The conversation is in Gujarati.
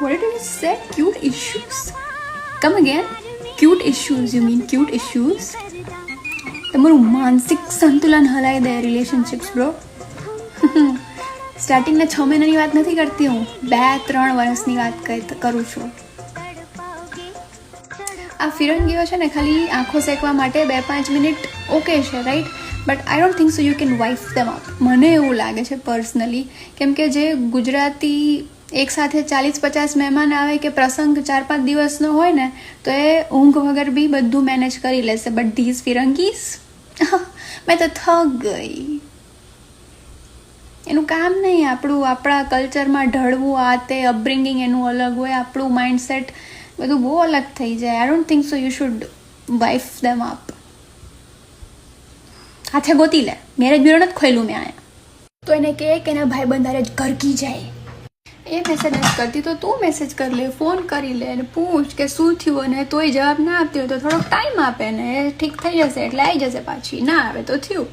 What did you say? Cute issues? Come again. Cute issues. You mean cute issues? તમારું માનસિક સંતુલન હલાઈ દે રિલેશનશિપ્સ બ્રો. સ્ટાર્ટિંગના 6 મહિનાની વાત નથી કરતી હું, 2-3 વર્ષની વાત કરું છું. આ ફિરંગીઓ છે ને ખાલી આંખો શેકવા માટે 2-5 મિનિટ ઓકે છે, right? But I don't think so you can wife them up. મને એવું લાગે છે પર્સનલી, કેમ કે જે ગુજરાતી એક સાથે 40-50 મહેમાન આવે કે પ્રસંગ 4-5 દિવસનો હોય ને, તો એ ઊંઘ વગર બી બધું મેનેજ કરી લેશે. બટ ધીઝ ફિરંગીસ, મેં તો થક ગઈ. એનું કામ નહીં આપણા કલ્ચરમાં ઢળવું, આ તે અપબ્રિંગિંગ એનું અલગ હોય, આપણું માઇન્ડસેટ બધું બહુ અલગ થઈ જાય. I don't think so you should wife them up. હાથે ગોતી લે, મેરેજ બ્યુરો નથી ખોલ્યું મેં આયા, તો એને કહે કે એના ભાઈ બંધારે જ ઘરકી જાય. એ મેસેજ નથી કરતી તો તું મેસેજ કરી લે, ફોન કરી લે અને પૂછ કે શું થયું, અને તોય જવાબ ના આપતી હોય તો થોડોક ટાઈમ આપે ને ઠીક થઈ જશે એટલે આવી જશે પાછી. ના આવે તો થયું.